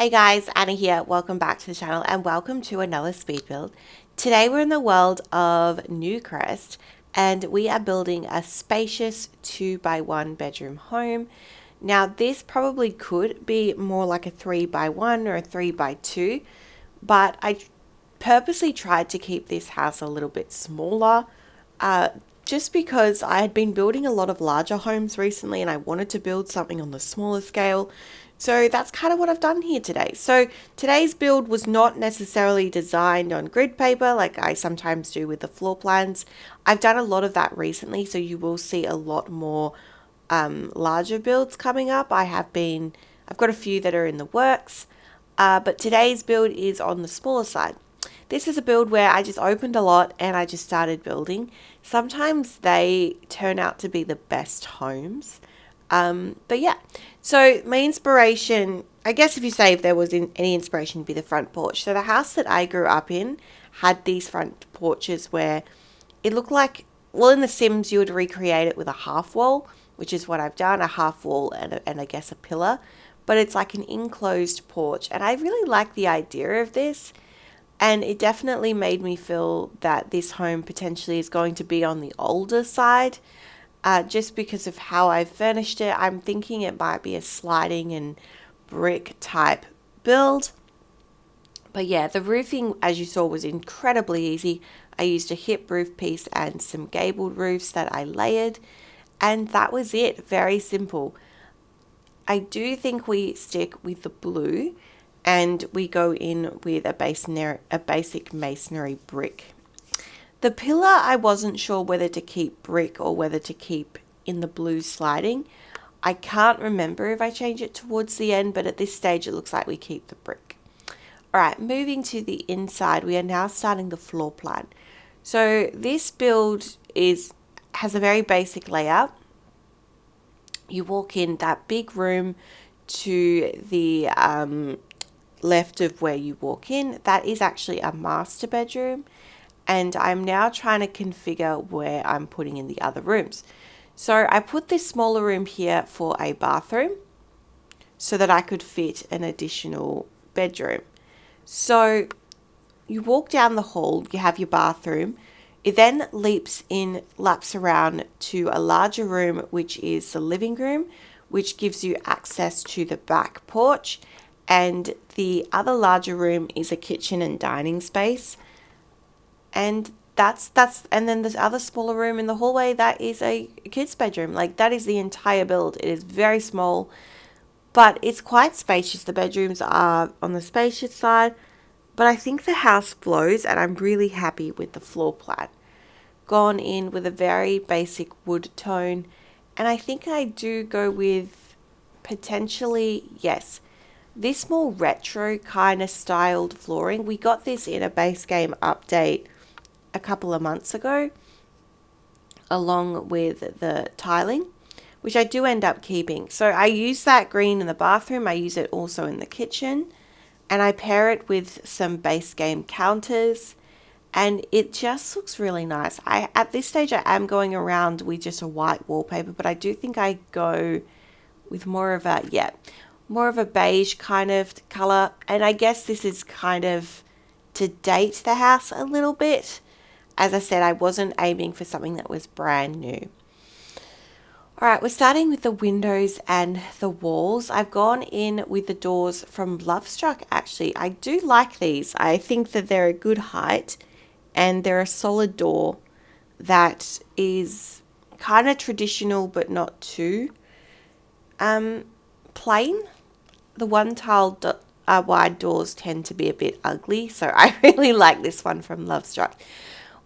Hey guys, Anna here. Welcome back to the channel and welcome to another speed build. Today we're in the world of Newcrest and we are building a spacious 2x1 bedroom home. Now this probably could be more like a 3x1 or a 3x2, but I purposely tried to keep this house a little bit smaller just because I had been building a lot of larger homes recently and I wanted to build something on the smaller scale. So that's kind of what I've done here today. So today's build was not necessarily designed on grid paper like I sometimes do with the floor plans. I've done a lot of that recently, so you will see a lot more larger builds coming up. I've got a few that are in the works, but today's build is on the smaller side. This is a build where I just opened a lot and I just started building. Sometimes they turn out to be the best homes. But yeah, so my inspiration, I guess if you say if there was any inspiration, would be the front porch. So the house that I grew up in had these front porches where it looked like, well, in The Sims you would recreate it with a half wall, which is what I've done, a half wall and I guess a pillar. But it's like an enclosed porch. And I really like the idea of this. And it definitely made me feel that this home potentially is going to be on the older side. Just because of how I furnished it, I'm thinking it might be a sliding and brick type build. But yeah, the roofing, as you saw, was incredibly easy. I used a hip roof piece and some gabled roofs that I layered. And that was it. Very simple. I do think we stick with the blue and we go in with a basic masonry brick. The pillar, I wasn't sure whether to keep brick or whether to keep in the blue sliding. I can't remember if I change it towards the end, but at this stage it looks like we keep the brick. Alright, moving to the inside, we are now starting the floor plan. So this build has a very basic layout. You walk in that big room to the left of where you walk in. That is actually a master bedroom. And I'm now trying to configure where I'm putting in the other rooms. So I put this smaller room here for a bathroom so that I could fit an additional bedroom. So you walk down the hall, you have your bathroom. It then laps around to a larger room, which is the living room, which gives you access to the back porch. And the other larger room is a kitchen and dining space. And and then this other smaller room in the hallway, that is a kid's bedroom. Like that is the entire build. It is very small, but it's quite spacious. The bedrooms are on the spacious side, but I think the house flows and I'm really happy with the floor plan. Gone in with a very basic wood tone, and I think I do go with potentially, yes, this more retro kind of styled flooring. We got this in a base game update a couple of months ago, along with the tiling, which I do end up keeping. So I use that green in the bathroom. I use it also in the kitchen, and I pair it with some base game counters, and it just looks really nice. At this stage I am going around with just a white wallpaper, but I do think I go with more of a beige kind of color. And I guess this is kind of to date the house a little bit. As I said, I wasn't aiming for something that was brand new. Alright, we're starting with the windows and the walls. I've gone in with the doors from Lovestruck actually. I do like these. I think that they're a good height and they're a solid door that is kind of traditional but not too plain. The one tile wide doors tend to be a bit ugly, so I really like this one from Lovestruck.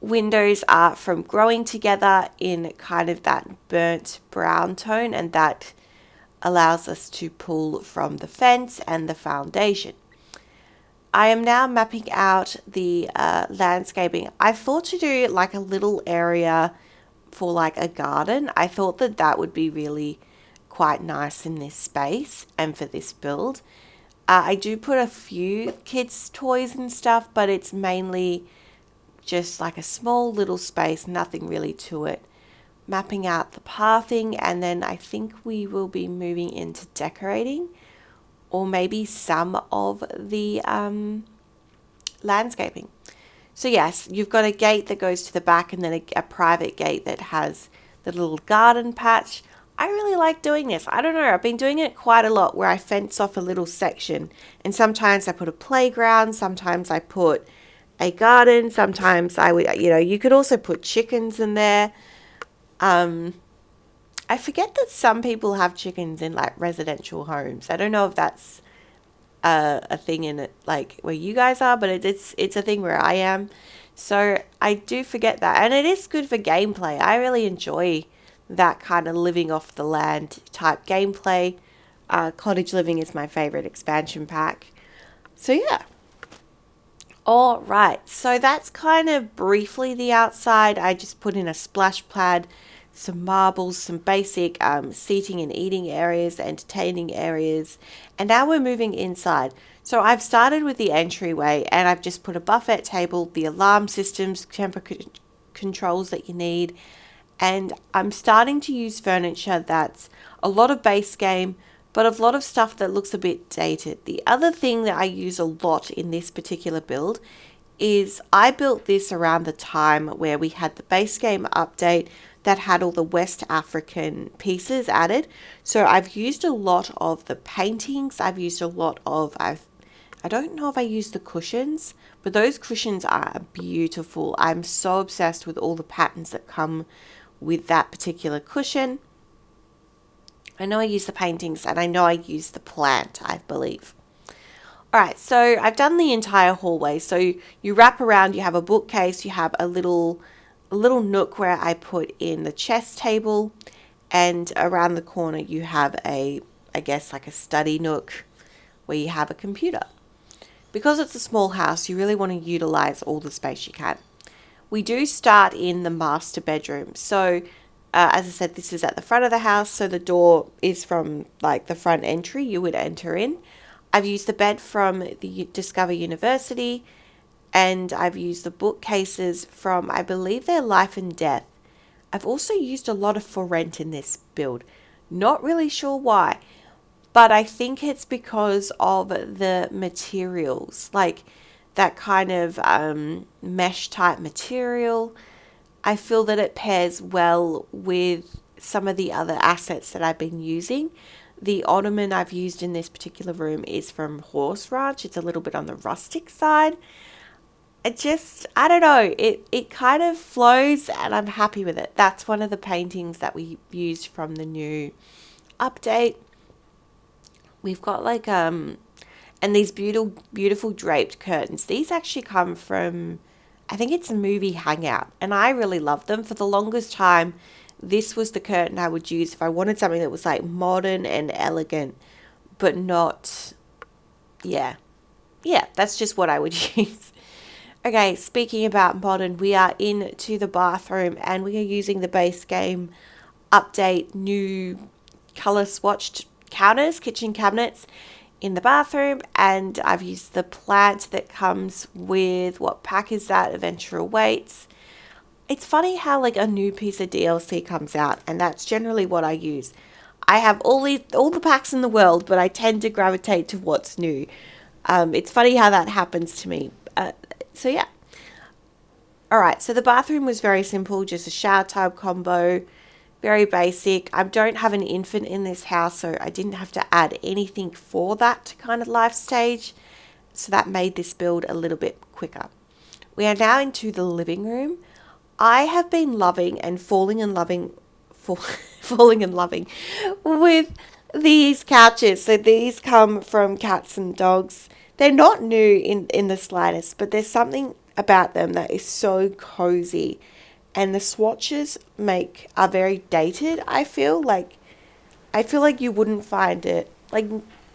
Windows are from Growing Together in kind of that burnt brown tone, and that allows us to pull from the fence and the foundation. I am now mapping out the landscaping. I thought to do like a little area for like a garden. I thought that that would be really quite nice in this space and for this build. I do put a few kids' toys and stuff, but it's mainly just like a small little space, nothing really to it. Mapping out the pathing, and then I think we will be moving into decorating. or maybe some of the landscaping. So yes, you've got a gate that goes to the back and then a private gate that has the little garden patch. I really like doing this. I don't know, I've been doing it quite a lot where I fence off a little section, and sometimes I put a playground, sometimes I put a garden, sometimes I would, you could also put chickens in there. I forget that some people have chickens in like residential homes. I don't know if that's a thing in it like where you guys are, but it's a thing where I am. So I do forget that, and it is good for gameplay. I really enjoy that kind of living off the land type gameplay. Cottage Living is my favorite expansion pack. So yeah. All right, so that's kind of briefly the outside. I just put in a splash pad, some marbles, some basic seating and eating areas, entertaining areas, and now we're moving inside. So I've started with the entryway, and I've just put a buffet table, the alarm systems, temperature controls that you need, and I'm starting to use furniture that's a lot of base game, but a lot of stuff that looks a bit dated. The other thing that I use a lot in this particular build is I built this around the time where we had the base game update that had all the West African pieces added. So I've used a lot of the paintings. I've used a lot of, I don't know if I used the cushions, but those cushions are beautiful. I'm so obsessed with all the patterns that come with that particular cushion. I know I use the paintings, and I know I use the plant, I believe. All right, so I've done the entire hallway. So you wrap around, you have a bookcase, you have a little nook where I put in the chess table, and around the corner you have I guess like a study nook where you have a computer. Because it's a small house, you really want to utilize all the space you can. We do start in the master bedroom. So as I said, this is at the front of the house, so the door is from like the front entry you would enter in. I've used the bed from the Discover University, and I've used the bookcases from, I believe they're Life and Death. I've also used a lot of For Rent in this build. Not really sure why, but I think it's because of the materials, like that kind of mesh type material. I feel that it pairs well with some of the other assets that I've been using. The ottoman I've used in this particular room is from Horse Ranch. It's a little bit on the rustic side. I don't know, it kind of flows, and I'm happy with it. That's one of the paintings that we used from the new update. We've got like and these beautiful draped curtains. These actually come from, I think it's a movie Hangout, and I really love them. For the longest time, this was the curtain I would use if I wanted something that was like modern and elegant, but not, yeah, that's just what I would use. Okay, speaking about modern, we are into the bathroom, and we are using the base game update new color swatched counters, kitchen cabinets in the bathroom, and I've used the plant that comes with, what pack is that? Adventure Awaits. It's funny how like a new piece of DLC comes out, and that's generally what I use. I have all the packs in the world, but I tend to gravitate to what's new. It's funny how that happens to me. So yeah. All right, so the bathroom was very simple, just a shower tub combo, very basic. I don't have an infant in this house, so I didn't have to add anything for that kind of life stage. So that made this build a little bit quicker. We are now into the living room. I have been loving and falling in loving with these couches. So these come from Cats and Dogs. They're not new in the slightest, but there's something about them that is so cozy. And the swatches are very dated, I feel like you wouldn't find it like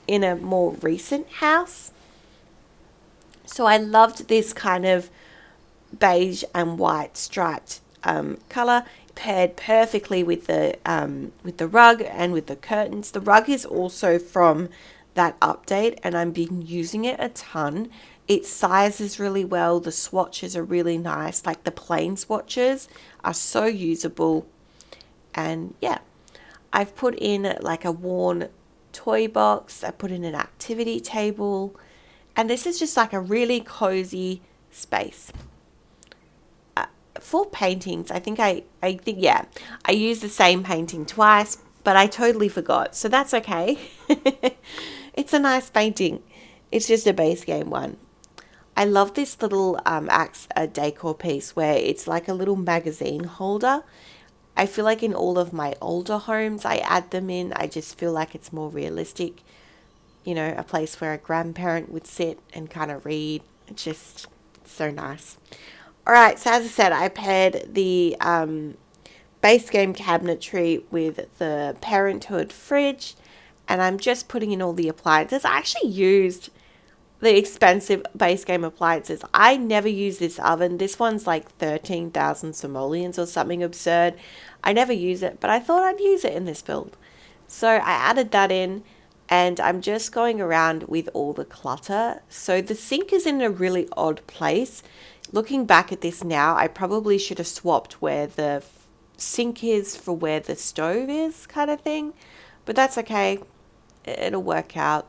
in a more recent house. So I loved this kind of beige and white striped color, paired perfectly with the rug and with the curtains. The rug is also from that update, and I've been using it a ton. It sizes really well. The swatches are really nice. Like the plain swatches are so usable. And yeah, I've put in like a worn toy box. I put in an activity table. And this is just like a really cozy space. For paintings, I think I used the same painting twice, but I totally forgot. So that's okay. It's a nice painting. It's just a base game one. I love this little decor piece where it's like a little magazine holder. I feel like in all of my older homes, I add them in. I just feel like it's more realistic. You know, a place where a grandparent would sit and kind of read. It's just so nice. All right, so as I said, I paired the base game cabinetry with the Parenthood fridge, and I'm just putting in all the appliances. I actually used the expensive base game appliances. I never use this oven. This one's like 13,000 simoleons or something absurd. I never use it, but I thought I'd use it in this build. So I added that in, and I'm just going around with all the clutter. So the sink is in a really odd place. Looking back at this now, I probably should have swapped where the sink is for where the stove is, kind of thing. But that's okay. It'll work out.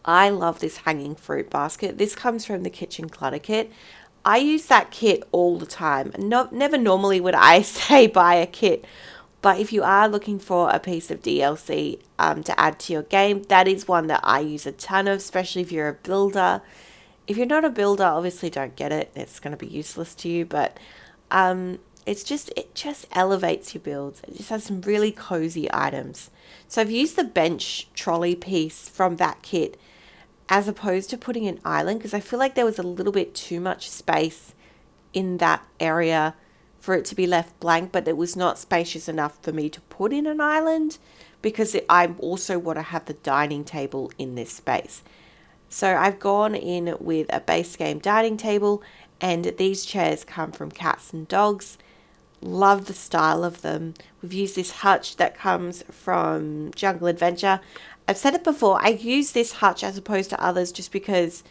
I love this hanging fruit basket. This comes from the Kitchen Clutter Kit. I use that kit all the time. Never normally would I say buy a kit, but if you are looking for a piece of DLC to add to your game, that is one that I use a ton of, especially if you're a builder. If you're not a builder, obviously don't get it. It's going to be useless to you, but it just elevates your builds. It just has some really cozy items. So I've used the bench trolley piece from that kit as opposed to putting an island, because I feel like there was a little bit too much space in that area for it to be left blank, but it was not spacious enough for me to put in an island because I also want to have the dining table in this space. So I've gone in with a base game dining table, and these chairs come from Cats and Dogs. Love the style of them. We've used this hutch that comes from Jungle Adventure. I've said it before, I use this hutch as opposed to others just because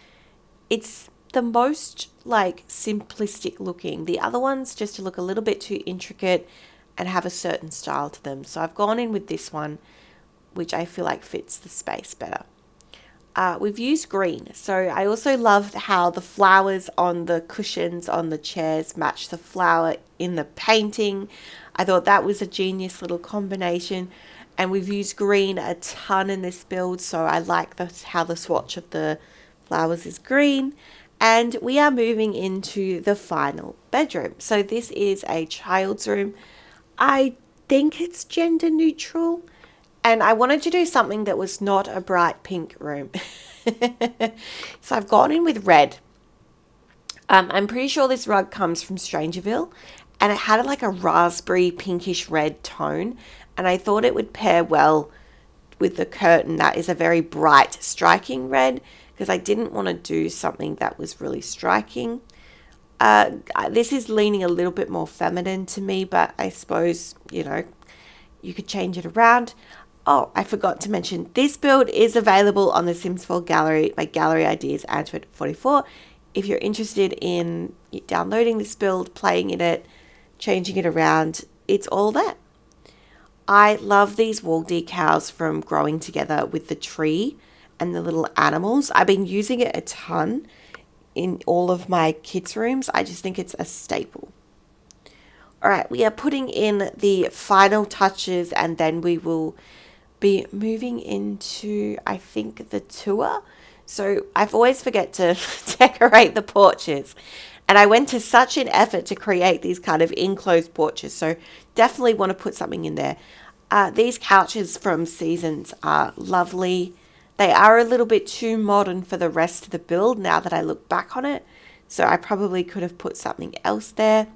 it's the most like simplistic looking. The other ones just look a little bit too intricate and have a certain style to them. So I've gone in with this one, which I feel like fits the space better. We've used green. So I also love how the flowers on the cushions on the chairs match the flower in the painting. I thought that was a genius little combination. And we've used green a ton in this build. So I like how the swatch of the flowers is green. And we are moving into the final bedroom. So this is a child's room. I think it's gender neutral. And I wanted to do something that was not a bright pink room. So I've gone in with red. I'm pretty sure this rug comes from Strangerville. And it had like a raspberry pinkish red tone. And I thought it would pair well with the curtain that is a very bright, striking red. Because I didn't want to do something that was really striking. This is leaning a little bit more feminine to me. But I suppose, you could change it around. Oh, I forgot to mention, this build is available on the Sims 4 gallery. My gallery ID is Antoinette44. If you're interested in downloading this build, playing in it, changing it around, it's all there. I love these wall decals from Growing Together with the tree and the little animals. I've been using it a ton in all of my kids' rooms. I just think it's a staple. All right, we are putting in the final touches, and then we will be moving into, I think, the tour. So I've always forget to decorate the porches. And I went to such an effort to create these kind of enclosed porches. So definitely want to put something in there. These couches from Seasons are lovely. They are a little bit too modern for the rest of the build now that I look back on it. So I probably could have put something else there.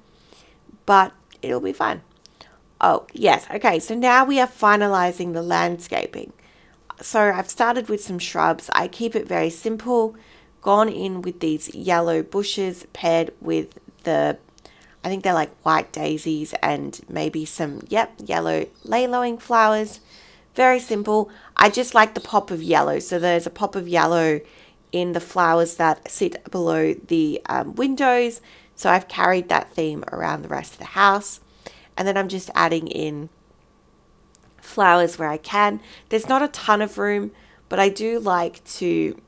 But it'll be fine. Oh, yes. Okay, so now we are finalizing the landscaping. So I've started with some shrubs. I keep it very simple. Gone in with these yellow bushes paired with I think they're like white daisies and maybe some, yellow lay-lowing flowers. Very simple. I just like the pop of yellow. So there's a pop of yellow in the flowers that sit below the windows. So I've carried that theme around the rest of the house. And then I'm just adding in flowers where I can. There's not a ton of room, but I do like to,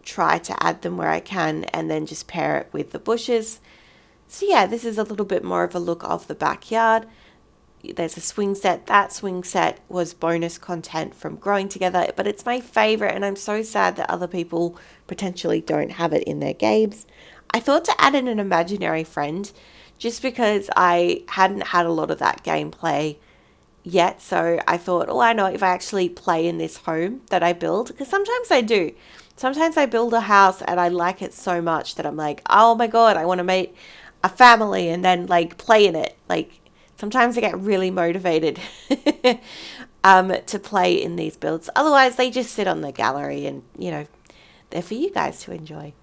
try to add them where I can and then just pair it with the bushes. So yeah, this is a little bit more of a look of the backyard. There's a swing set. That swing set was bonus content from Growing Together, but it's my favorite, and I'm so sad that other people potentially don't have it in their games. I thought to add in an imaginary friend just because I hadn't had a lot of that gameplay yet. So I thought, oh, I know if I actually play in this home that I build, because sometimes I do. Sometimes I build a house and I like it so much that I'm like, oh my God, I want to make a family and then like play in it. Like sometimes I get really motivated to play in these builds. Otherwise, they just sit on the gallery and, they're for you guys to enjoy.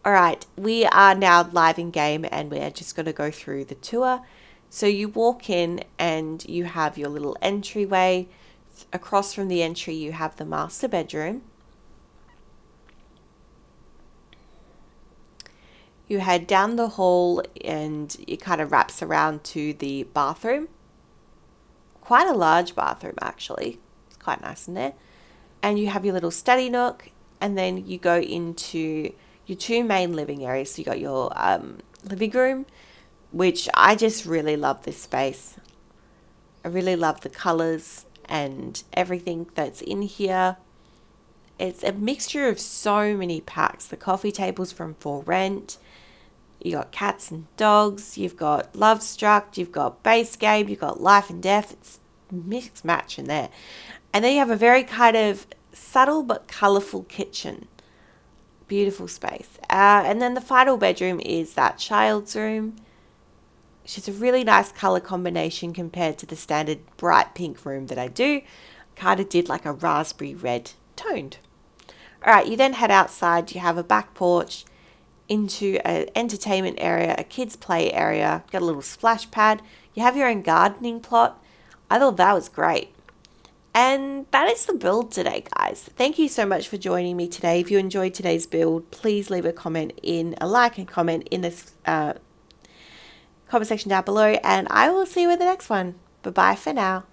All right, we are now live in game and we're just going to go through the tour. So you walk in and you have your little entryway. Across from the entry, you have the master bedroom. You head down the hall and it kind of wraps around to the bathroom. Quite a large bathroom, actually. It's quite nice in there. And you have your little study nook, and then you go into your two main living areas. So you got your living room, which I just really love this space. I really love the colors and everything that's in here. It's a mixture of so many packs. The coffee table's from For Rent. You got cats and dogs. You've got Love Struck. You've got Base Game. You've got Life and Death. It's mixed match in there. And then you have a very kind of subtle but colourful kitchen. Beautiful space. And then the final bedroom is that child's room, which is a really nice colour combination compared to the standard bright pink room that I do. Kind of did like a raspberry red toned. All right, you then head outside. You have a back porch into an entertainment area, a kids play area. Got a little splash pad. You have your own gardening plot. I thought that was great. And that is the build today, guys. Thank you so much for joining me today. If you enjoyed today's build, please leave a like and comment in this comment section down below, and I will see you in the next one. Bye bye for now.